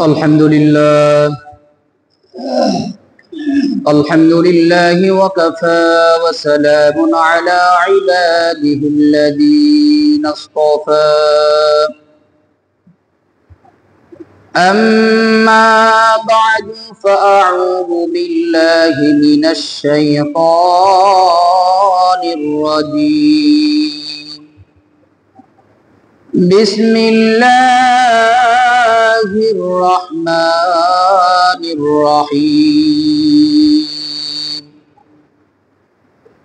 الحمد لله وكفى وسلام على عباده الذين اصطفى أما بعد فأعوذ بالله من الشيطان الرجيم بسم الله الرحمن الرحيم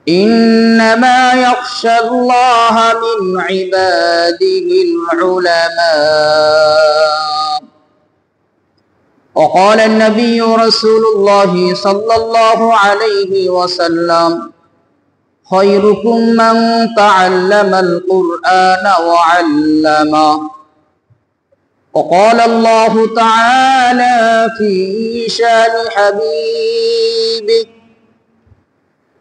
إنما يخشى الله من عباده العلماء وقال النبي رسول الله صلى الله عليه وسلم خيركم من تعلم القرآن وعلمه وقال الله تعالى في شان حبيبه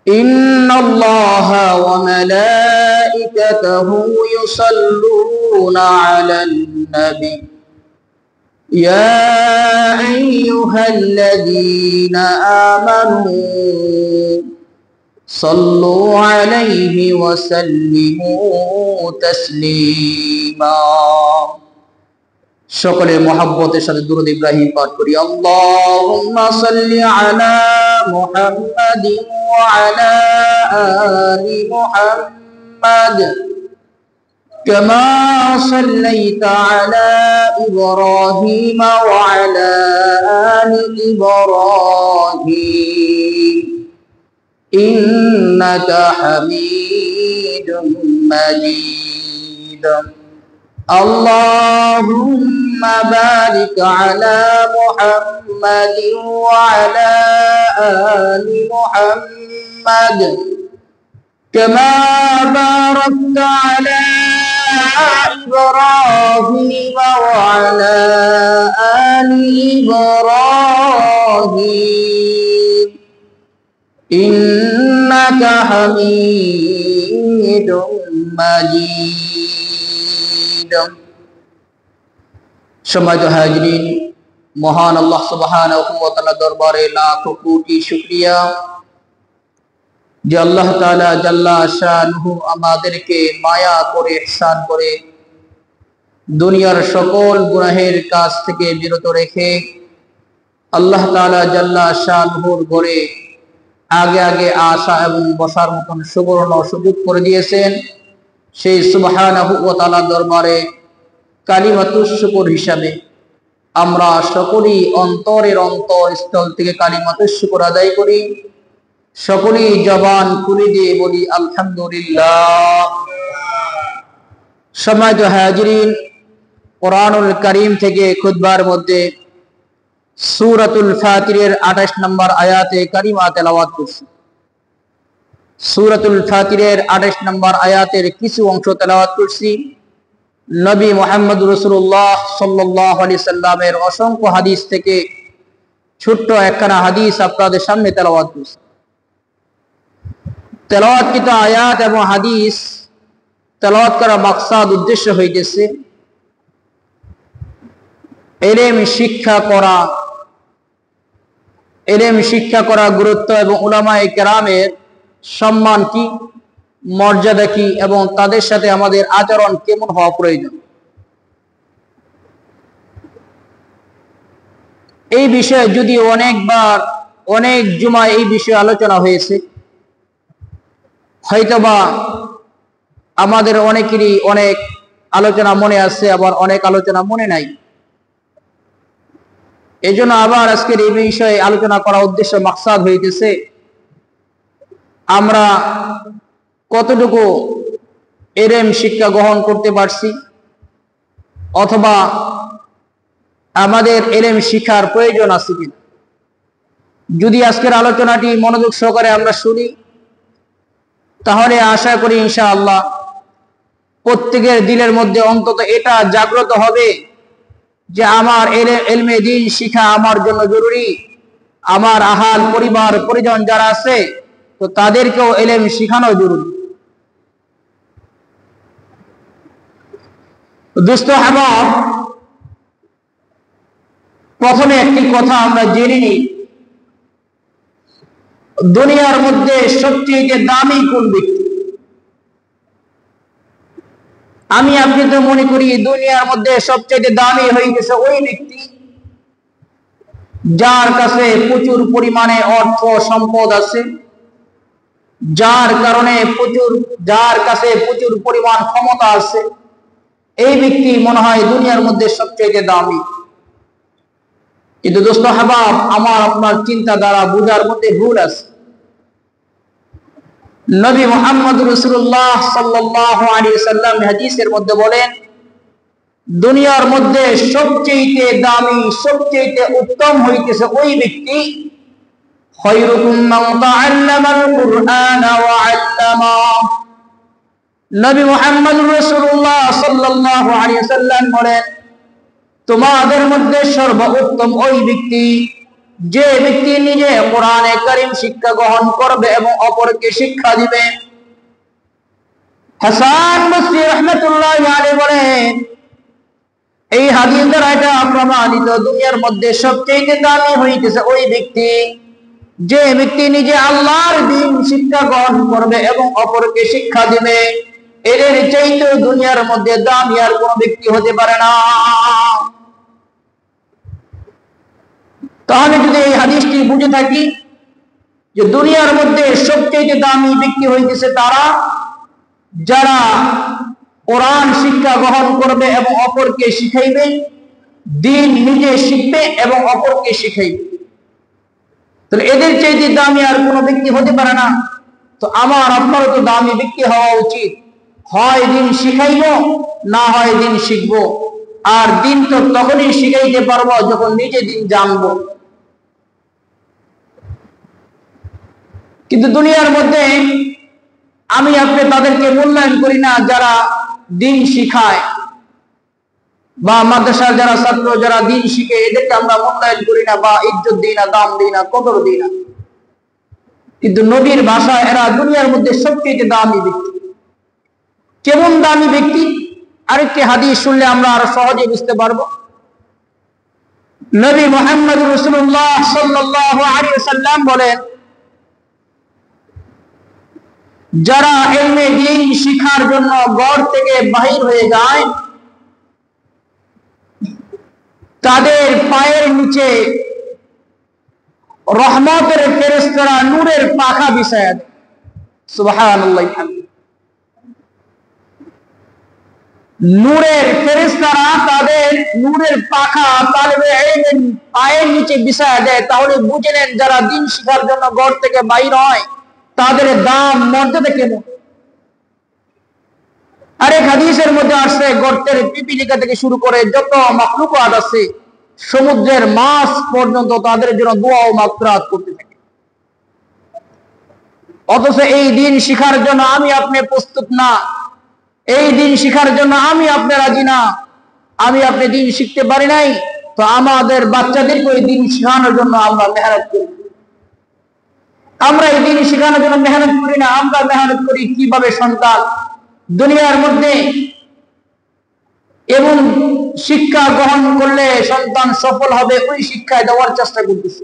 إن الله وملائكته يصلون على النبي يا أيها الذين آمنوا صلوا عليه وسلموا تسليما সকলে মহব্বতের সাথে দুরূদ ইব্রাহিম পাঠ করি আল্লাহুম্মা সাল্লি আলা মুহাম্মাদিন ওয়া আলা আলি মুহাম্মাদ কামা সাল্লাইতা আলা ইব্রাহিম ওয়া আলা আলি ইব্রাহিম ইন্নাকা হামিদুম মাজিদ اللهم بارك على محمد وعلى آل محمد كما باركت على إبراهيم وعلى آل إبراهيم إنك حميد مجيد সম্মানিত হাজিরিন, মহান আল্লাহ সুবহানাহু ওয়া তাআলা দরবারে লাখ কোটি শুকরিয়া যে আল্লাহ তাআলা জাল্লা শানুহু আমাদেরকে মায়া করে ইহসান করে দুনিয়ার সকল গুনাহের কাজ থেকে বিরত রেখে আল্লাহ তাআলা জাল্লা শানুহুর ঘরে আগে আগে আসা এবং বসার মতন সুবর্ণ সুযোগ করে দিয়েছেন। সেই সুবহানাহু ওয়া তাআলা দরবারে কালিমাতুশ শুকর হিসাবে আমরা সকলেই অন্তরের অন্তরস্থল থেকে কালিমাতুশ শুকর আদায় করি, সকলেই জবান খুলে দিয়ে বলি আলহামদুলিল্লাহ। সম্মানিত হাজিরিন, কোরআনুল কারীম থেকে খুতবার মধ্যে সূরাতুল ফাতিরের 28 নম্বর আয়াতে কারিমা তেলাওয়াত করছি। সূরাতুল ফাতিরের 28 নম্বর আয়াতের কিছু অংশ তেলাওয়াত করছি। নবী মুহাম্মদ রাসূলুল্লাহ সাল্লাল্লাহু আলাইহি সাল্লামের অসংখ্য হাদিস থেকে ছোট্ট একখানা হাদিস আপনাদের সামনে তেলাওয়াত করছি। তেলাওয়াতকৃত আয়াত এবং হাদিস তেলাওয়াত করার মাকসাদ উদ্দেশ্য হইতেছে ইলম শিক্ষা করা গুরুত্ব এবং উলামায়ে কেরামের সম্মান কি, মর্যাদা কি এবং তাদের সাথে আমাদের আচরণ কেমন হওয়া প্রয়োজন, এই বিষয়ে যদি অনেকবার অনেক জুমায় এই বিষয়ে আলোচনা হয়েছে, হয়তোবা আমাদের অনেকেরই অনেক আলোচনা মনে আছে, আবার অনেক আলোচনা মনে নাই। এই জন্য আবার আজকের এই বিষয়ে আলোচনা করার উদ্দেশ্য মাকসাদ হইতেছে আমরা কতটুকু ইলম শিক্ষা গ্রহণ করতে পারছি, অথবা আমাদের ইলম শিক্ষার প্রয়োজন আছে কিনা। যদি আজকের আলোচনাটি মনোযোগ সহকারে আমরা শুনি, তাহলে আশা করি ইনশাআল্লাহ প্রত্যেকের দিলের মধ্যে অন্তত এটা জাগ্রত হবে যে আমার ইলমে দ্বীন শিক্ষা আমার জন্য জরুরি, আমার আহাল পরিবার পরিজন যারা আছে তো তাদেরকেও ইলম শিখানো জরুরি। दोस्तों अहबाब, প্রথমে একটি কথা আমরা জেনে নিই, দুনিয়ার মধ্যে সবচেয়ে দামি কোন ব্যক্তি? আমি আপনি তো মনে করি দুনিয়ার মধ্যে সবচেয়ে দামি হয়ে গেছে ওই ব্যক্তি যার কাছে প্রচুর পরিমাণে অর্থ সম্পদ আছে, যার কাছে প্রচুর পরিমাণ ক্ষমতা আছে। এই ব্যক্তি মনে হয় দুনিয়ার মধ্যে সবচেয়ে দামি। কিন্তু দোস্ত হাবাব, আমার আপনার চিন্তাধারা বুঝার মধ্যে ভুল আছে। নবী মুহাম্মদ রাসূলুল্লাহ সাল্লাল্লাহু আলাইহি ওয়াসাল্লাম হাদিসের মধ্যে বলেন, দুনিয়ার মধ্যে সবচেয়ে দামি, সবচেয়ে উত্তম হইতেছে ওই ব্যক্তি, খায়রুকুম মান তাআল্লামাল কুরআনা ওয়া আল্লামা। নবী মুহাম্মদ রাসূলুল্লাহ সাল্লাল্লাহু আলাইহি ওয়াসাল্লাম বলেন, তোমাদের মধ্যে সর্বোত্তম ওই ব্যক্তি যে ব্যক্তি নিজে কোরআনে কারীম শিক্ষা গ্রহণ করবে এবং অপরকে শিক্ষা দিবে। হাসান বসরি রাহমাতুল্লাহি আলাইহি বলেন, এই হাদিস দ্বারা এটা প্রমাণিত, দুনিয়ার মধ্যে সবচেয়ে দামি হইতেছে ওই ব্যক্তি যে ব্যক্তি নিজে আল্লাহর দ্বীন শিক্ষা গ্রহণ করবে এবং অপরকে শিক্ষা দিবে। এর চাইতে দুনিয়ার মধ্যে দামি আর কোন ব্যক্তি হতে পারে না। তাহলে যদি এই হাদিসটি বুঝে থাকি যে দুনিয়ার মধ্যে সবচেয়ে দামি ব্যক্তি হইতেছে তারা যারা কোরআন শিক্ষা গ্রহণ করবে এবং অপরকে শিখাইবে, দ্বীন নিজে শিখবে এবং অপরকে শিখাইবে, তাহলে এদের চাইতে দামি আর কোনো ব্যক্তি হতে পারে না। তো আমার আপনারও তো দামি ব্যক্তি হওয়া উচিত। হয় দ্বীন শিখাইব, না হয় দ্বীন শিখবো। আর দ্বীন তো তখনই শিখাইতে পারবো যখন নিজে দ্বীন জানবো। কিন্তু দুনিয়ার মধ্যে আমি আপনি তাদেরকে মূল্যায়ন করি না যারা দ্বীন শিখায়, বা মাদ্রাসার যারা ছাত্র যারা দ্বীন শিখে, এদেরকে আমরা মূল্যায়ন করি না, বা ইজ্জত দিই না, দাম দিই না, কদর দিই না। কিন্তু নবীর ভাষায় এরা দুনিয়ার মধ্যে সবচেয়ে দামি ব্যক্তি। কেমন দামি ব্যক্তি? আরেকটি হাদিস শুনলে আমরা আরো সহজে বুঝতে পারবো। নবী মুহাম্মদ রাসূলুল্লাহ সাল্লাল্লাহু আলাইহি ওয়াসাল্লাম বলেন, যারা ইলমে দ্বীন শিখার জন্য ঘর থেকে বাহির হয়ে যায়, তাদের পায়ের নিচে রহমতের ফেরেশতারা নূরের পাখা বিছায় দেয়। সুবহানাল্লাহ। নূরের ফেরেশতারা তাদের নূরের পাখা তালেবে ইলমের পায়ের নিচে বিছায় দেয়। তাহলে বুঝে নেন যারা দ্বীন শিখার জন্য ঘর থেকে বাইর হয় তাদের দাম মর্যাদা কেমন। আরেক হাদিসের মধ্যে আসছে, গর্তের পিপিলিকা থেকে শুরু করে যত মাখলুকাত আছে, সমুদ্রের মাছ পর্যন্ত তাদের জন্য দোয়া ও মাগফিরাত করতে থাকে। অথচ এই দ্বীন শিখার জন্য আমি আপনি প্রস্তুত না, এই দ্বীন শিখার জন্য আমি আপনি রাজি না, আমি আপনি দ্বীন শিখতে পারি নাই, তো আমাদের বাচ্চাদেরকে এই দ্বীন শেখানোর জন্য আমরা মেহনত করি। আমরা এই দ্বীন শেখানোর জন্য মেহনত করি না, আমরা মেহনত করি কিভাবে সন্তান দুনিয়ার মধ্যে এবং শিক্ষা গ্রহণ করলে সন্তান সফল হবে, ওই শিক্ষায় দেওয়ার চেষ্টা করতেছি।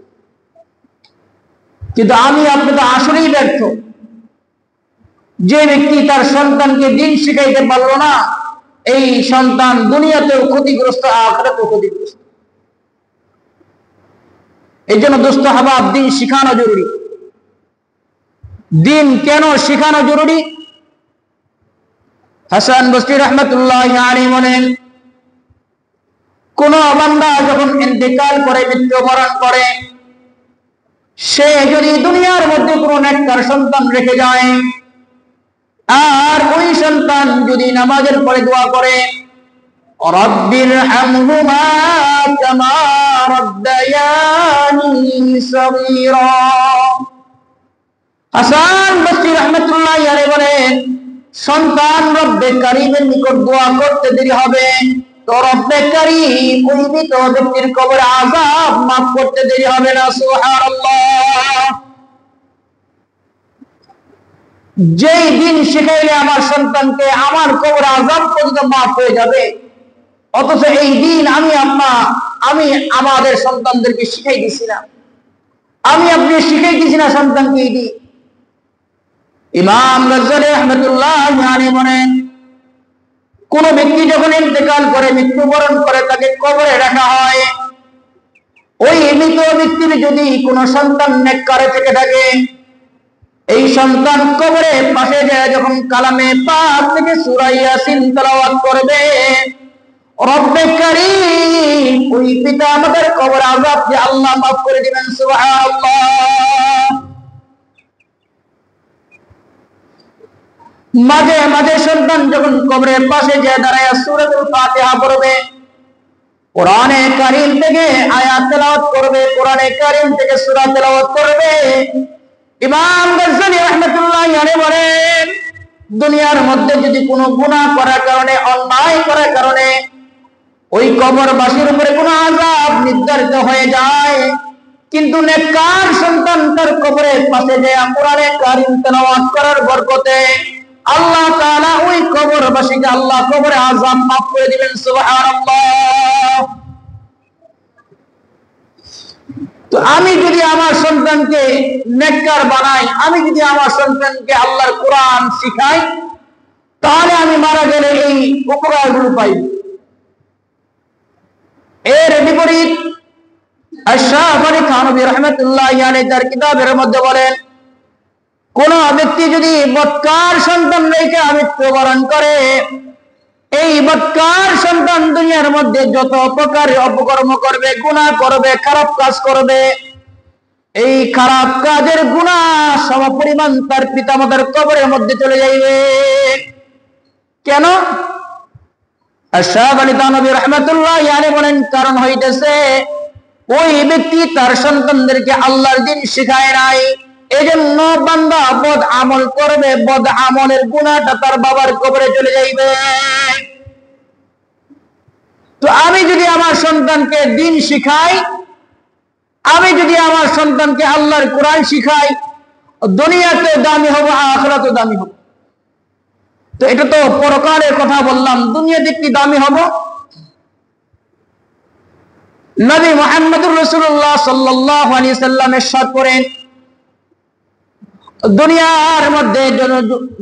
কিন্তু আমি আপনি তো আসলেই ব্যর্থ। যে ব্যক্তি তার সন্তানকে দ্বীন শিখাইতে পারলো না, এই সন্তান দুনিয়াতেও ক্ষতিগ্রস্ত, আখিরাতেও ক্ষতিগ্রস্ত। এই জন্য দোস্ত হাবাব, দ্বীন শিখানো জরুরি। দ্বীন কেন শিখানো জরুরি? হাসান বসরি রাহমাতুল্লাহি আলাইহি বলেন, কোন বান্দা যখন ইন্তেকাল করে, মৃত্যুবরণ করে, সে যদি দুনিয়ার মধ্যে কোনো নেককার সন্তান রেখে যায়, আর ওই সন্তান যদি নামাজের পরে দোয়া করে, রাব্বির হামহুমা কামা রাব্বায়ানি সগীরা। হাসান বসরি রাহমাতুল্লাহি আলাইহি বলেন, সন্তান রব্বে কারীমের নিকট দোয়া করতে দেরি হবে, তো রব্বে কারীম ওই মৃত ব্যক্তির কবরে আযাব মাফ করতে দেরি হবে না। সুবহানাল্লাহ। যেই দিন শিখাইলে আমার সন্তানকে আমার কবরে আযাব পর্যন্ত মাফ হয়ে যাবে, অথচ এই দিন আমি আমি আমাদের সন্তানদেরকে শিখাই দিছি না, আমি আপনি শিখাই দিছি না সন্তানকে। এটি ইমাম গজ্জালী রাহমাতুল্লাহ আলাইহি বলেন, কোন ব্যক্তি যখন ইন্তেকাল করে, মৃত্যুবরণ করে, তাকে কবরে রাখা হয়, ওই মৃত ব্যক্তির যদি কোন সন্তান নেককারে থেকে থাকে, এই সন্তান কবরে পাশে যায় যখন কালামে পাক থেকে সূরা ইয়াসিন তেলাওয়াত করবে, রব্বে কারীম ওই পিতা আমাদের কবর আযাব যে আল্লাহ মাফ করে দিবেন। সুবহানাল্লাহ। মাঝে মাঝে সন্তান যখন কবরের পাশে যায় দাঁড়ায় সূরাতুল ফাতিহা পড়বে, কোরআনে কারীম থেকে আয়াত তেলাওয়াত করবে, কোরআনে কারীম থেকে সূরা তেলাওয়াত করবে, ইমাম গজ্জালী রাহমাতুল্লাহ আলাইহি বলেন, দুনিয়ার মধ্যে যদি কোনো গুনাহ করার কারণে, অন্যায় করার কারণে ওই কবরবাসীর উপরে কোনো আযাব নির্ধারিত হয়ে যায়, কিন্তু নেককার সন্তান তার কবরের পাশে যায় কোরআনে কারীম তেলাওয়াত করার বরকতে আল্লাহ তাআলা ওই কবরবাসীকে আল্লাহ কবরে আযাব মাফ করে দিবেন। সুবহানাল্লাহ। তো আমি যদি আমার সন্তানকে নেককার বানাই, আমি যদি আমার সন্তানকে আল্লাহর কোরআন শিখাই, তাহলে আমি মারা গেলে এই উপকারগুলো পাই। এর বিপরীত আশরাফ আলী থানভী রাহমাতুল্লাহি আলাইহি তার কিতাবের মধ্যে বলেন, কোন ব্যক্তি যদি বদকার সন্তান রেখে মৃত্যুবরণ করে, এই বদকার সন্তান দুনিয়ার মধ্যে যত প্রকার অপকর্ম করবে, গুনাহ করবে, খারাপ কাজ করবে, এই খারাপ কাজের গুনাহ সমপরিমাণ তার পিতামাতার কবরের মধ্যে চলে যাইবে। কেন? আশরাফ আলী থানভী রাহমাতুল্লাহি আলাইহি বলেন, কারণ হইতেছে ওই ব্যক্তি তার সন্তানদেরকে আল্লাহর দ্বীন শিখায় নাই, এজন্য বান্দা বদ আমল করবে, বদ আমলের গুনাহটা তার বাবার কবরে চলে যাইবে। তো আমি যদি আমার সন্তানকে দ্বীন শিখাই, আমি যদি আমার সন্তানকে আল্লাহর কোরআন শিখাই, দুনিয়াতে দামি হব, আখিরাতে দামি হব। তো এটা তো পরকালের কথা বললাম, দুনিয়াতে কি দামি হব? নবী মুহাম্মদুর রাসূলুল্লাহ সাল্লাল্লাহু আলাইহি সাল্লাম ইরশাদ করেন, দুনিয়ার মধ্যে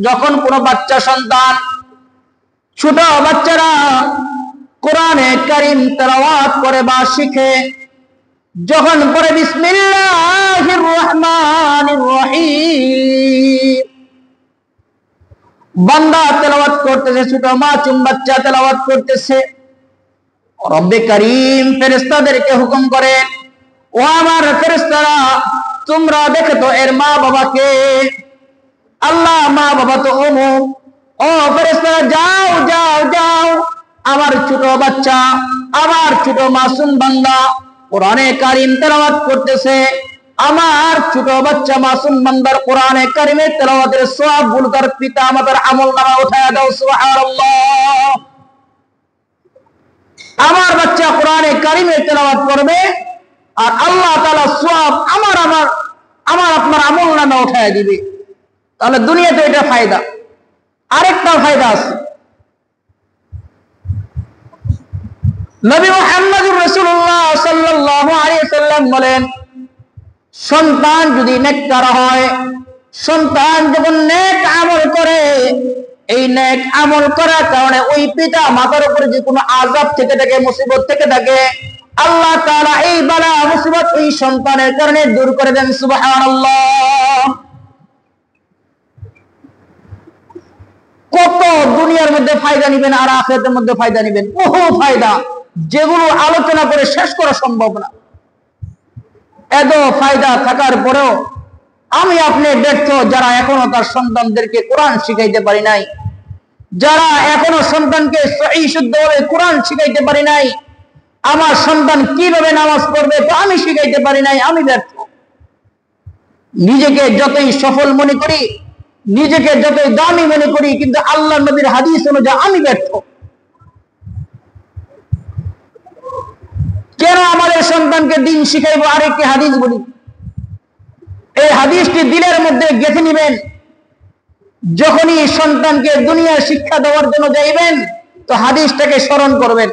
যখন কোনো বাচ্চা সন্তান, ছোট বাচ্চারা কোরআনে কারীম তেলাওয়াত করে বা শিখে, যখন পড়ে বিসমিল্লাহির রহমানির রহিম, বান্দা তেলাওয়াত করতেছে, ছোট মাসুম বাচ্চা তেলাওয়াত করতেছে, রব্বে কারীম ফেরেশতাদেরকে হুকুম করেন, ও আমার ফেরেশতারা, তোমরা দেখো তো এর মা বাবাকে। আল্লাহ মা বাবা তো অমুক। ও ফেরেশতারা, যাও যাও যাও, আমার ছোট বাচ্চা, আমার ছোট মাসুম বান্দা কোরআনে কারীম তেলাওয়াত করতেছে, আমার ছোট বাচ্চা মাসুম বান্দার কোরআনে কারীমের তেলাওয়াতের সওয়াবগুলো তার পিতা মাতার আমলনামায় উঠায়া দাও। সুবহানাল্লাহ। আমার বাচ্চা কোরআনে কারীমের তেলাওয়াত করবে, আর আল্লাহ তাআলা সওয়াব আমার আপনার আমলনামায় উঠায়া দিবে। তাহলে দুনিয়াতে এটা ফায়দা। আরেকটা ফায়দা আছে, নবী মুহাম্মদুর রাসূলুল্লাহ সাল্লাল্লাহু আলাইহি সাল্লাম বলেন, সন্তান যদি নেককার হয়, সন্তান যখন নেক আমল করে, এই নেক আমল করার কারণে ওই পিতা মাতার উপরে যে কোনো আযাব থেকে থাকে, মুসিবত থেকে থাকে, আল্লাহ তাআলা এই বালা মুসিবত ওই সন্তানের কারণে দূর করে দেন। সুবহানাল্লাহ। কত দুনিয়ার মধ্যে ফায়দা নেবেন আর আখিরাতের মধ্যে ফায়দা নেবেন, বহু ফায়দা, যেগুলো আলোচনা করে শেষ করা সম্ভব না। এত ফায়দা থাকার পরেও আমি আপনি ব্যর্থ, যারা এখনো তার সন্তানদেরকে কোরআন শিখাইতে পারি নাই, যারা এখনো সন্তানকে সহিহ শুদ্ধভাবে কোরআন শিখাইতে পারি নাই। আমার সন্তান কিভাবে নামাজ পড়বে তো আমি শিখাইতে পারি নাই, আমি ব্যর্থ। নিজেকে যতই সফল মনে করি, নিজেকে যতই দামি মনে করি, কিন্তু আল্লাহ নবীর হাদিস অনুযায়ী আমি ব্যর্থ। কেন আমাদের সন্তানকে দ্বীন শিখাইবো? আরেকটি হাদিস বলি, এই হাদিসটি দিলের মধ্যে গেঁথে নেবেন। যখনই সন্তানকে দুনিয়ার শিক্ষা দেওয়ার জন্য যাইবেন, তো হাদিসটাকে স্মরণ করবেন।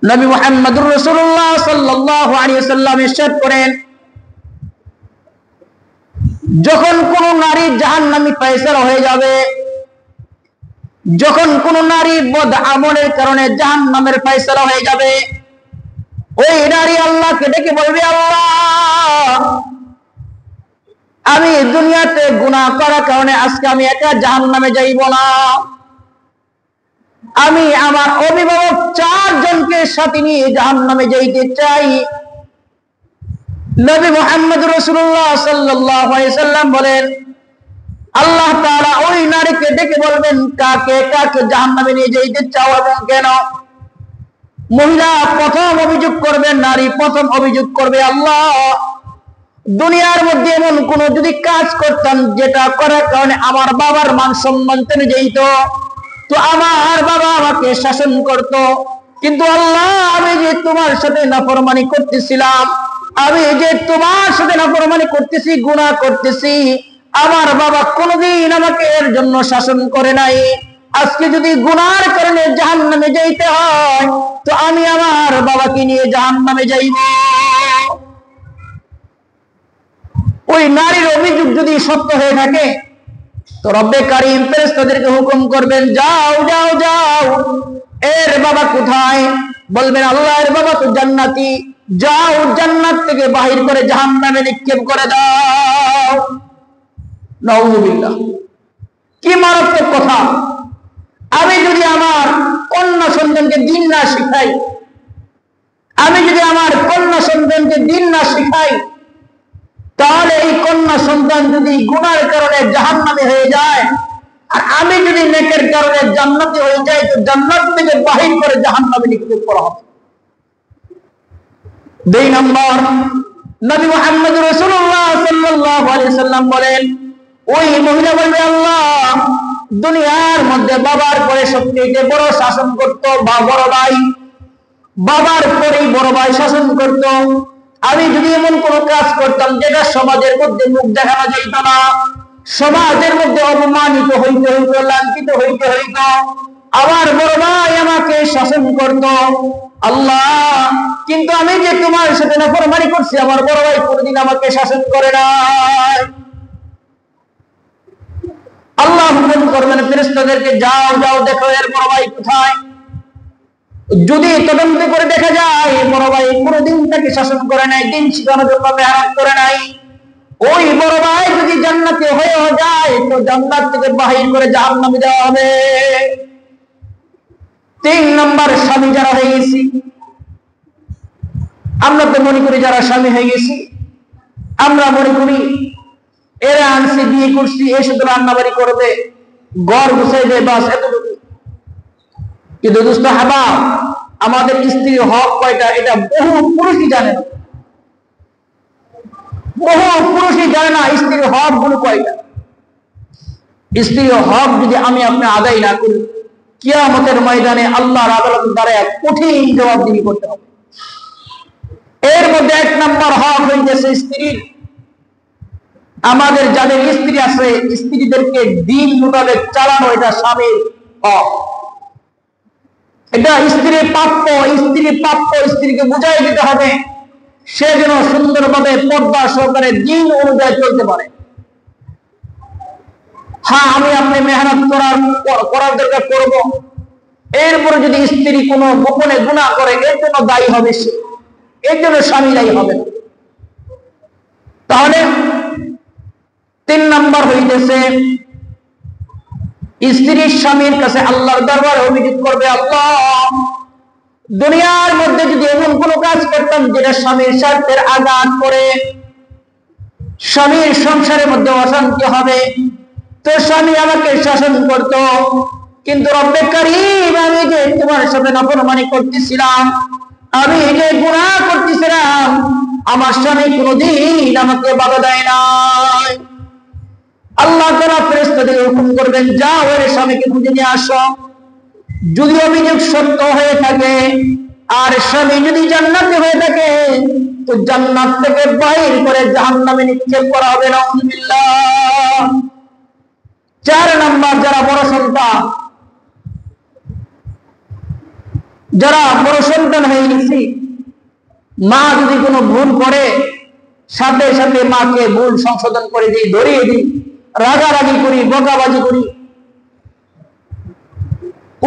নবী মুহাম্মদুর রাসূলুল্লাহ সাল্লাল্লাহু আলাইহি ওয়াসাল্লাম ইরশাদ করেন, যখন কোন নারী জাহান্নামী ফয়সালা হয়ে যাবে, যখন কোন নারী বদ আমলের কারণে জাহান্নামের ফয়সালা হয়ে যাবে, ওই নারী আল্লাহকে ডেকে বলবে, আল্লাহ, আমি দুনিয়াতে গুনাহ করার কারণে আজকে আমি একা জাহান্নামে যাইব না, আমি আমার অভিভাবক 4 জনকে সাথে নিয়ে জাহান্নামে যাইতে চাই। নবী মুহাম্মদ রাসূলুল্লাহ সাল্লাল্লাহু আলাইহি ওয়াসাল্লাম বলেন, আল্লাহ তাআলা ওই নারীকে ডেকে বলবেন, কাকে কাকে জাহান্নামে নিয়ে যাইতে চাও এবং কেন? মহিলা প্রথম অভিযোগ করবে, নারী প্রথম অভিযোগ করবে, আল্লাহ, দুনিয়ার মধ্যে এমন কোন যদি কাজ করতাম যেটা করার কারণে আমার বাবার মান সম্মান চলে যেত, তো আমার বাবা আমাকে শাসন করত, কিন্তু আল্লাহ, আমি যে তোমার সাথে নাফরমানি করতেছিলাম, আমি যে তোমার সাথে নাফরমানি করতেছি, গুনাহ করতেছি, আমার বাবা কোনদিন আমাকে এর জন্য শাসন করে নাই। আজকে যদি গুনার কারণে জাহান্নামে যাইতে হয়, তো আমি আমার বাবাকে নিয়ে জাহান্নামে যাইব। ওই নারীর অভিযোগ যদি সত্য হয়ে থাকে, তো রব্বে কারীম ফেরেশতাদেরকে হুকুম করবেন, যাও যাও যাও, এর বাবা কোথায়? বলবেন, আল্লাহ, এর বাবা তো জান্নাতি, যাও জান্নাত থেকে বাহির করে জাহান্নামে নিক্ষেপ করে দাও। নাউযুবিল্লাহ, কি মারাত্মক কথা! আমি যদি আমার কন্যা সন্তানকে দ্বীন না শিখাই, আমি যদি আমার কন্যা সন্তানকে দ্বীন না শিখাই, তাহলে এই কন্যা সন্তান যদি গুনার কারণে জাহান্নামী হয়ে যায়, আর আমি যদি নেকের কারণে জান্নাতি হয়ে যাই, তো জান্নাত থেকে বাহির করে জাহান্নামে নিক্ষেপ করা হবে। 2 নম্বর, নবী মুহাম্মদ রাসূলুল্লাহ সাল্লাল্লাহু আলাইহি ওয়াসাল্লাম বলেন, ওই মহিলা বলবে, আল্লাহ, দুনিয়ার মধ্যে বাবার পরে সবচেয়ে বড় শাসন করত বা বড় ভাই, বাবার পরেই বড় ভাই শাসন করত, আমি যদি এমন কোন কাজ করতাম যেটা সমাজের মধ্যে মুখ দেখানো যেত না, সমাজের মধ্যে অপমানিত হইতে হইত, লাঞ্ছিত হইতে হইত, আমার বড় ভাই আমাকে শাসন করত, আল্লাহ, কিন্তু আমি যে তোমার সাথে নাফরমানি করছি, আমার বড় ভাই কোনদিন আমাকে শাসন করে নাই। আল্লাহ হুকুম করবেন ফেরেশতাদেরকে, যাও যাও, দেখো এর বড় ভাই কোথায়। যদি তদন্ত করে দেখা যায় বড় ভাই কোনদিন তাকে শাসন করে নাই, দিন শিখানোর জন্য মেহনত করে নাই, ওই বড় ভাই যদি জান্নাতে হয়ে যায়, তো জান্নাত থেকে বাহির করে জাহান্নামে দেওয়া হবে। 3 নম্বর, স্বামী যারা হয়ে গেছি, আমরা তো মনে করি যারা স্বামী হয়ে গেছি, আমরা মনে করি এরা আনছি, বিয়ে করছি, এ শুধু রান্নাবাড়ি করবে, ঘর গুছাইবে, বাস, এতটুকু। কিন্তু দোস্ত হাবাব, আমাদের স্ত্রীর হক কয়টা এটা বহু পুরুষই জানে না, বহু পুরুষই জানে না স্ত্রীর হক গুলো কয়টা। স্ত্রীর হক যদি আমি আপনি আদায় না করি, কিয়ামতের ময়দানে আল্লাহর আদালতের দ্বারা কঠিন জবাবদিহি করতে হবে। এর মধ্যে 1 নম্বর হক হইতেছে স্ত্রীর। আমাদের যাদের স্ত্রী আছে, স্ত্রীদেরকে দিন মোতাবেক চালানো, এটা স্বামীর হক, এটা স্ত্রীর প্রাপ্য। স্ত্রীকে বুঝাই দিতে হবে, সে যেন সুন্দরভাবে পর্দা সহকারে দিন অনুযায়ী চলতে পারে। হ্যাঁ, আমি আপনি মেহনত করার দরকার করবো, এরপরে যদি স্ত্রী কোনো গোপনে গুনাহ করে, এর জন্য দায়ী হবে সে, এর জন্য স্বামী দায়ী হবে না। তাহলে 3 নম্বর হইতেছে, স্ত্রী স্বামীর কাছে আল্লাহর দরবারে অভিযোগ করবে, আল্লাহ, দুনিয়ার মধ্যে যদি এমন কোন কাজ করতাম যেটা স্বামীর স্বার্থের আঘাত করে, স্বামীর সংসারের মধ্যে অশান্তি হবে, তো স্বামী আমাকে শাসন করত, কিন্তু রব্বে কারীম, আমি যে তোমার সাথে নাফরমানি করতেছিলাম, আমি যে গুনাহ করতেছিলাম, আমার স্বামী কোনদিন আমাকে বাধা দেয় নাই। আল্লাহ তাআলা ফেরেশতাদের হুকুম করবেন, যাও এর স্বামীকে খুঁজে নিয়ে আসো। যদি অভিযোগ সত্য হয়ে থাকে আর স্বামী যদি জান্নাতি হয়ে থাকে, তো জান্নাত থেকে বাহির করে জাহান্নামে নিক্ষেপ করা হবে। নাউযুবিল্লাহ। 4 নম্বর, যারা বড় সন্তান, যারা বড় সন্তান হয়ে গেছি, মা যদি কোনো ভুল করে সাথে সাথে মাকে ভুল সংশোধন করে দিই, ধরিয়ে দিই, রাগারাগি করি, বকাবাজি করি,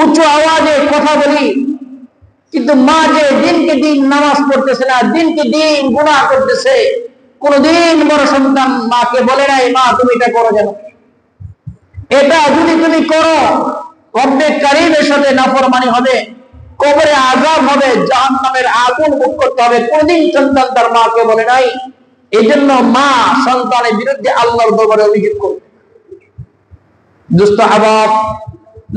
উচ্চ আওয়াজে কথা বলি, কিন্তু মা যে দিনকে দিন নামাজ পড়তেছে না, দিনকে দিন গুনাহ করতেছে, কোনদিন বড় সন্তান মাকে বলে নাই মা তুমি এটা করো কেন? এটা যদি তুমি করো রব্বে কারীমের সাথে নাফরমানি হবে, কবরে আযাব হবে, জাহান্নামের আগুন ভোগ করতে হবে। কোনদিন সন্তান তার মাকে বলে নাই। এই জন্য মা সন্তানের বিরুদ্ধে আল্লাহর দরবারে অভিযোগ করবে। দোস্ত আহবাব,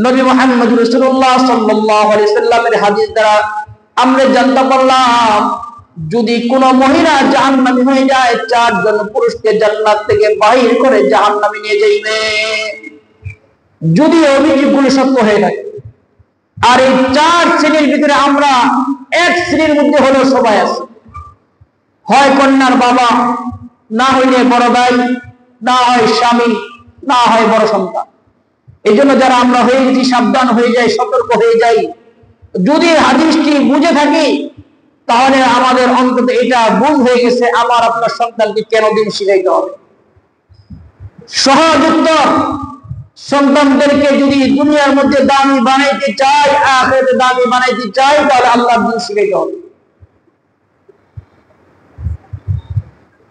নবী মুহাম্মদ রাসূলুল্লাহ সাল্লাল্লাহু আলাইহি সাল্লামের হাদিস দ্বারা আমরা জানতে পারলাম, যদি কোন মহিলা জাহান্নামী হয়ে যায়, 4 জন পুরুষকে জান্নাত থেকে বাহির করে জাহান্নামে নিয়ে যাইবে, যদি অভিযোগগুলো সত্য হয়ে থাকে। আর এই 4 শ্রেণীর ভিতরে আমরা এক শ্রেণীর মধ্যে হলো সবাই আছে, হয় কন্যার বাবা, না হইলে বড় ভাই, না হয় স্বামী, না হয় বড় সন্তান। এই জন্য যারা আমরা হয়ে গেছি সাবধান হয়ে যাই, সতর্ক হয়ে যাই। যদি হাদিসটি বুঝে থাকি তাহলে আমাদের অন্তত এটা ভুল হয়ে গেছে, আমার আপনার সন্তানকে কেন দিন শিখাইতে হবে। সহজ উত্তর, সন্তানদেরকে যদি দুনিয়ার মধ্যে দামি বানাইতে চাই, আখিরাতে দামি বানাইতে চাই, তাহলে আল্লাহর দিন শিখাইতে হবে।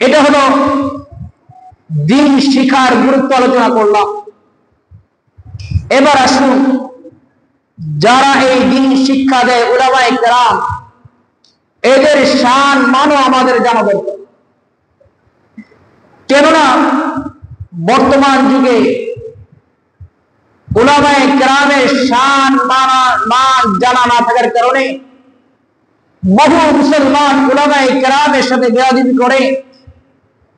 এটা হলো দিন শিখার গুরুত্ব আলোচনা করলাম। এবার আসুন, যারা এই দিন শিক্ষা দেয় উলামায়ে কেরাম, এদের শান মানও আমাদের জানা দরকার। কেননা বর্তমান যুগে উলামায়ে কেরামের শান মান জানা না থাকার কারণে বহু মুসলমান উলামায়ে কেরামের সাথে বেয়াদবি করে,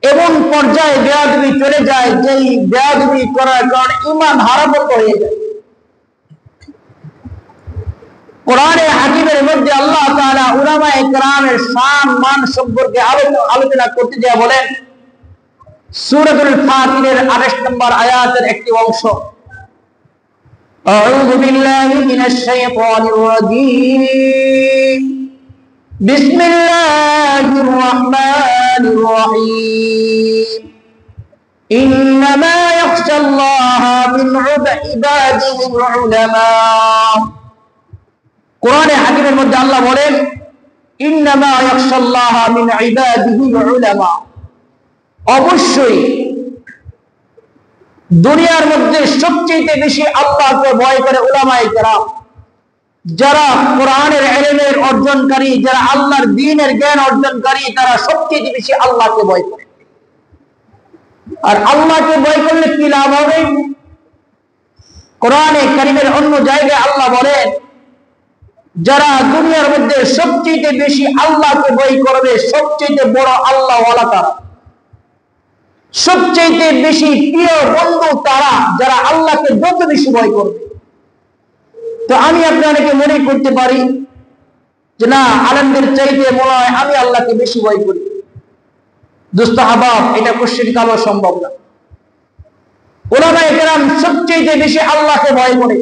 এমন পর্যায়ে বেয়াদবি চলে যায় যেই বেয়াদবি করার কারণে ঈমান হারাবত হয়ে যায়। কোরআনে হাকিমের মধ্যে আল্লাহ তাআলা উলামায়ে কেরামের শান মান সম্পর্কে আলোচনা করতে গিয়ে বলেন, সূরাতুল ফাতিরের 28 নম্বর আয়াতের একটি অংশ, আউযু বিল্লাহি মিনাশ শাইতানির রাজীম, বিসমিল্লাহির রাহমানির রহিম, ইন্নামা ইয়াখশাল্লাহা মিন ইবাদিহিল উলামা। কোরআনে হাকিমের মধ্যে আল্লাহ বলেন, ইন্নামা ইয়াখশাল্লাহা মিন ইবাদিহিল উলামা, অবশ্যই দুনিয়ার মধ্যে সবচেয়ে বেশি আল্লাহকে ভয় করে উলামায়ে কেরাম। যারা কোরআনের ইলমের অর্জনকারী, যারা আল্লাহর দ্বীনের জ্ঞান অর্জনকারী, তারা সবচেয়ে বেশি আল্লাহকে ভয় করে। আর আল্লাহকে ভয় করলে কি লাভ হবে? কোরআনে কারীমের অন্য জায়গায় আল্লাহ বলেন, যারা দুনিয়ার মধ্যে সবচেয়ে বেশি আল্লাহকে ভয় করবে, সবচেয়ে বড় আল্লাহওয়ালা তারা, সবচেয়ে বেশি প্রিয় বন্ধু তারা, যারা আল্লাহকে যত বেশি ভয় করবে। তো আমি আপনাদেরকে মনে করতে পারি যে না, আলেমদের চাইতে মনে হয় আমি আল্লাহকে বেশি ভয় করি। দোস্ত আহবাব, এটা কোশ্চেন কালো সম্ভব না। উলামায়ে কেরাম সবচেয়ে বেশি আল্লাহকে ভয় করে।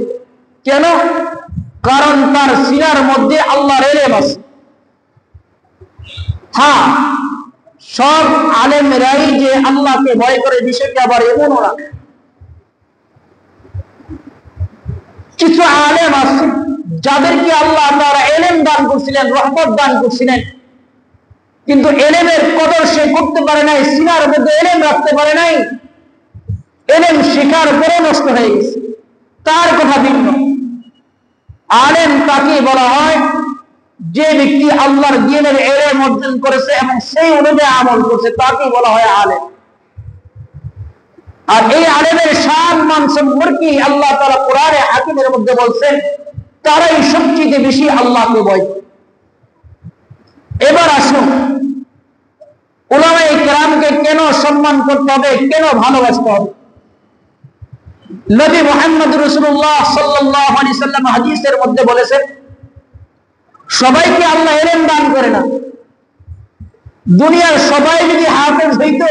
কেন? কারণ তার সিনার মধ্যে আল্লাহর ইলম আছে। হ্যাঁ, সব আলেমরাই যে আল্লাহকে ভয় করে বিষয়টা আবার এমনও না। কিছু আলেম আছে যাদেরকে আল্লাহ তাআলা ইলম দান করছিলেন, রহমত দান করছিলেন, কিন্তু ইলমের কদর সে করতে পারে নাই, সিনার মধ্যে ইলম রাখতে পারে নাই, ইলম শেখার পরে নষ্ট হয়ে গেছে, তার কথা ভিন্ন। আলেম তাকে বলা হয় যে ব্যক্তি আল্লাহর দ্বীনের ইলম অর্জন করেছে এবং সেই অনুযায়ী আমল করছে, তাকে বলা হয় আলেম। আর এই আলেমের শান মান সম্পর্কে আল্লাহ তাআলা কোরআনে হাকিমের মধ্যে বলছেন, তারাই সবচেয়ে বেশি আল্লাহকে ভয় করে। এবার আসুন, উলামায়ে কেরামকে কেন সম্মান করতে হবে, কেন ভালোবাসতে হবে? নবী মুহাম্মদ রাসূলুল্লাহ সাল্লাল্লাহু আলাইহি সাল্লাম হাদিসের মধ্যে বলেছেন, সবাইকে আল্লাহ ইলম দান করে না। দুনিয়ার সবাই যদি হাফেজ হইতো,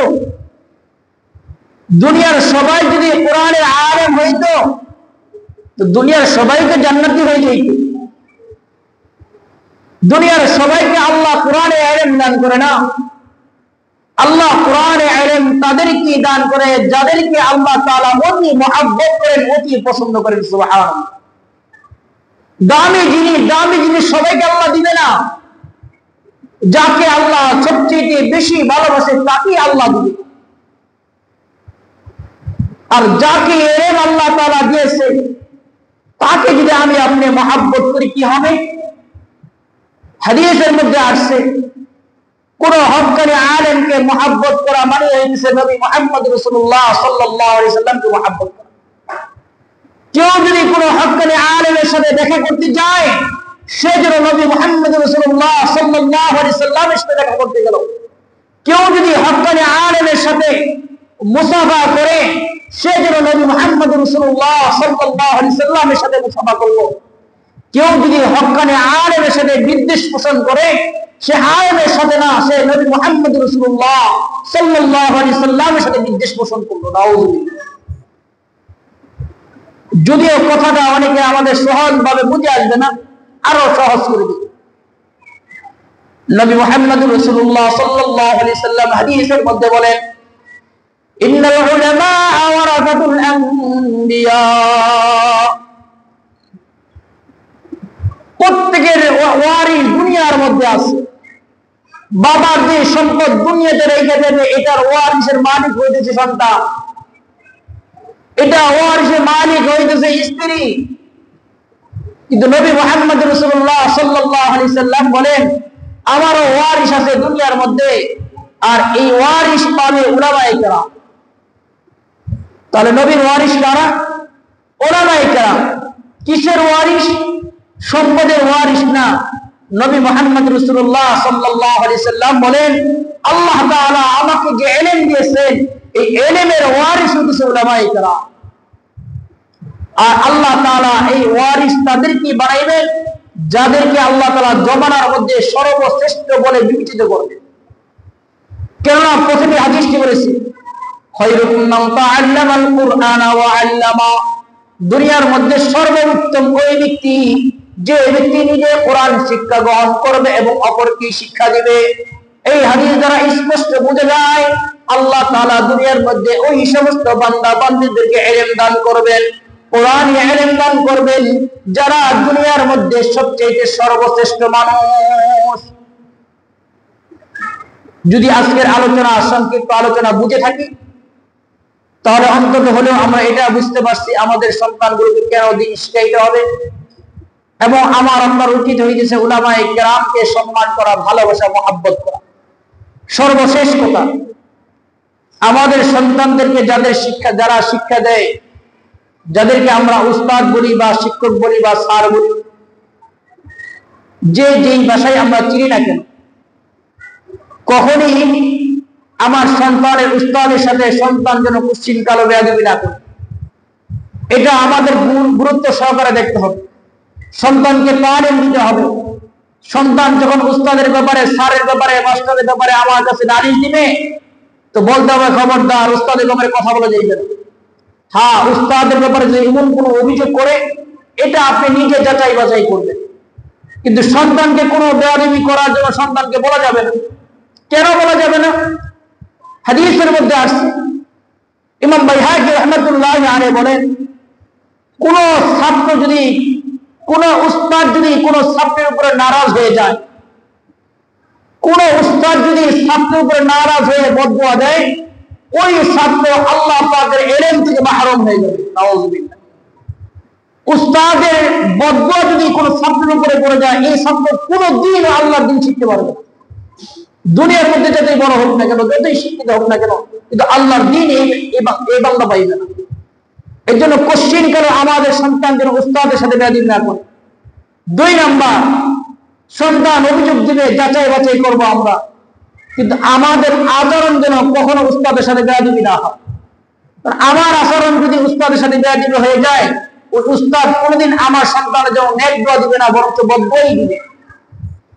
দুনিয়ার সবাই যদি কোরআনের আলেম হইতো, তো দুনিয়ার সবাই তো জান্নাতি হয়ে যেত। দুনিয়ার সবাইকে আল্লাহ কোরআনে ইলম দান করে না। আল্লাহ কোরআনে ইলম তাদেরকে দান করে যাদেরকে আল্লাহ তাআলা অতি মহব্বত করেন, অতি পছন্দ করেন। সুবহানাল্লাহ। দামি জিনিস সবাইকে আল্লাহ দিবে না। যাকে আল্লাহ সবচেয়ে বেশি ভালোবাসে তাকে আল্লাহ দিবে। আর যাকে ইলম আল্লাহ তাআলা দিয়েছে তাকে যদি আমি আপনি মহব্বত করি কি হবে? হাদিসের মধ্যে আসছে কোন হক্কানি আলেমকে মহব্বত করা মানে হচ্ছে নবী মুহাম্মদ রাসূলুল্লাহ সাল্লাল্লাহু আলাইহি সাল্লামকে মহব্বত করা। কেউ যদি কোন হক্কানি আলেমের সাথে দেখা করতে যায়, সে যেন নবী মুহাম্মদ রাসূলুল্লাহ সাল্লাল্লাহু আলাইহি সাল্লামের সাথে দেখা করতে গেল। কেউ যদি হক্কানি আলেমের সাথে মুসাফা করে, সে যেন নবী মুহাম্মদ রাসূলুল্লাহ সাল্লাল্লাহু আলাইহি সাল্লামের সাথে মুসাফা করলো। কেউ যদি হক্কানি আলেমের সাথে বিদ্বেষ পোষণ করে, সে আলেমের সাথে না, সে নবী মুহাম্মদ রাসূলুল্লাহ সাল্লাল্লাহু আলাইহি সাল্লামের সাথে বিদ্বেষ পোষণ করলো। নাউযুবিল্লাহ। যদিও কথাটা অনেকে আমাদের সহজ ভাবে বুঝে আসবে না, আরো সহজ করে দিই। নবী মুহাম্মদ রাসূলুল্লাহ সাল্লাল্লাহু আলাইহি সাল্লাম হাদিসের মধ্যে বলেন, ইন্নাল উলামা ওয়ারাসাতুল আম্বিয়া। প্রত্যেকের ওয়ারিস দুনিয়ার মধ্যে আছে। বাবার যে সম্পদ দুনিয়াতে রেখে দেবে, এটার ওয়ারিসের মালিক হইতেছে সন্তান, এটা ওয়ারিসের মালিক হইতেছে স্ত্রী। কিন্তু নবী মুহাম্মদ রাসূলুল্লাহ সাল্লাল্লাহু আলাইহি সাল্লাম বলেন, আমারও ওয়ারিস আছে দুনিয়ার মধ্যে, আর এই ওয়ারিস পাবে উলামায়ে কেরাম। তাহলে নবীর ওয়ারিস কারা? উলামায়ে কেরাম। কিসের ওয়ারিস? সম্পদের ওয়ারিস না। নবী মুহাম্মদ রাসূলুল্লাহ সাল্লাল্লাহু আলাইহি সাল্লাম বলেন, আল্লাহ তাআলা আমাকে যে ইলম দিয়েছেন, এই ইলমের ওয়ারিস হচ্ছে উলামায়ে কেরাম। আর আল্লাহ তাআলা এই ওয়ারিস তাদেরকে বানাইবেন যাদেরকে আল্লাহ তাআলা জমানার মধ্যে সর্বশ্রেষ্ঠ বলে বিবেচিত করবেন। কেননা প্রথমে হাদিসটি বলেছি, খায়রুকুম মান তাআল্লামাল কুরআনা ওয়া আল্লামা। দুনিয়ার মধ্যে সর্বোত্তম ওই ব্যক্তি যে ব্যক্তি নিজে কোরআন শিক্ষা গ্রহণ করবে এবং অপরকে শিক্ষা দিবে। এই হাদিস দ্বারা স্পষ্ট বোঝা যায় আল্লাহ তাআলা দুনিয়ার মধ্যে ওই সমস্ত বান্দা বান্দীদেরকে ইলম দান করবেন, কোরআন ইলম দান করবেন যারা দুনিয়ার মধ্যে সবচেয়ে সর্বশ্রেষ্ঠ মানুষ। যদি আজকের আলোচনা সংক্ষিপ্ত আলোচনা বুঝে থাকি, তাহলে অন্তত হলেও আমরা এটা বুঝতে পারছি আমাদের সন্তানগুলোকে কেন দিন শিখাইতে হবে, এবং আমার আপনার উচিত হইতেছে উলামায়ে কেরামকে সম্মান করা, ভালোবাসা, মহব্বত করা। সর্বশেষ কথা, আমাদের সন্তানদেরকে যারা শিক্ষা দেয়, যাদেরকে আমরা উস্তাদ বলি বা শিক্ষক বলি বা স্যার বলি, যেই ভাষায় আমরা চিনি না কেন, কখনই আমার সন্তানের উস্তাদের সাথে সন্তান যেন কুশ্চিন কালো বেয়াদবি না করে। এটা আমাদের গুরুত্ব সহকারে দেখতে হবে। সন্তানকে তালিম দিতে হবে। সন্তান যখন উস্তাদের ব্যাপারে, স্যারের ব্যাপারে, মাস্টারের ব্যাপারে আমার কাছে নালিশ দিবে, তো বলতে হবে খবরদার, উস্তাদের ব্যাপারে কথা বলা যাইবে না। হ্যাঁ, উস্তাদের ব্যাপারে যে এমন কোনো অভিযোগ করে, এটা আপনি নিজে যাচাই বাছাই করবেন। কিন্তু সন্তানকে কোনো বেয়াদবি করার জন্য সন্তানকে বলা যাবে না। কেন বলা যাবে না? হাদিসের মধ্যে আসছে, ইমাম বাইহাকি রাহমাতুল্লাহি আলাইহি বলেন, কোন ছাত্র যদি, কোন উস্তাদ যদি কোন ছাত্রের উপরে নারাজ হয়ে যায়, কোন উস্তাদ যদি ছাত্রের উপরে নারাজ হয়ে বদদুয়া দেয়, ওই ছাত্র আল্লাহ পাকের ইলম থেকে মাহরুম হয়ে যাবে। নাউযুবিল্লাহ। উস্তাদের বদদুয়া যদি কোন ছাত্রের উপরে পড়ে যায়, এই ছাত্র কোনদিন আল্লাহর দ্বীন শিখতে পারবে না। দুনিয়ার মধ্যে যতই বড় হোক না কেন, যতই শিক্ষিত হোক না কেন, কিন্তু আল্লাহর দ্বীন এই বান্দা পাইবে না। এর জন্য কোশ্চিন কেন আমাদের সন্তান যেন উস্তাদের সাথে বেয়াদবি না করে। 2 নাম্বার, সন্তান অভিযোগ দিবে, যাচাই বাছাই করবো আমরা, কিন্তু আমাদের আচরণ যেন কখনো উস্তাদের সাথে বেয়াদবি না হয়। আমার আচরণ যদি উস্তাদের সাথে বেয়াদবি হয়ে যায়, ওই উস্তাদ কোনোদিন আমার সন্তানের জন্য নেক দোয়া দিবে না, বরং বদদুয়াই দিবে।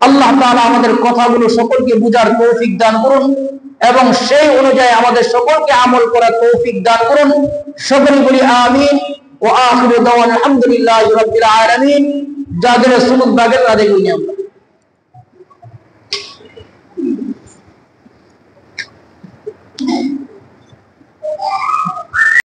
আল্লাহ তাআলা আমাদের কথাগুলো সকলকে বুঝার তৌফিক দান করুন এবং সেই অনুযায়ী আমাদের সকলকে আমল করার তৌফিক দান করুন। সকলে বলি আমিন। ওয়া আখিরু দাওয়ানা আলহামদুলিল্লাহি রাব্বিল আলামিন। যাদের সুন্নাত বাগের আদায় করি আমরা।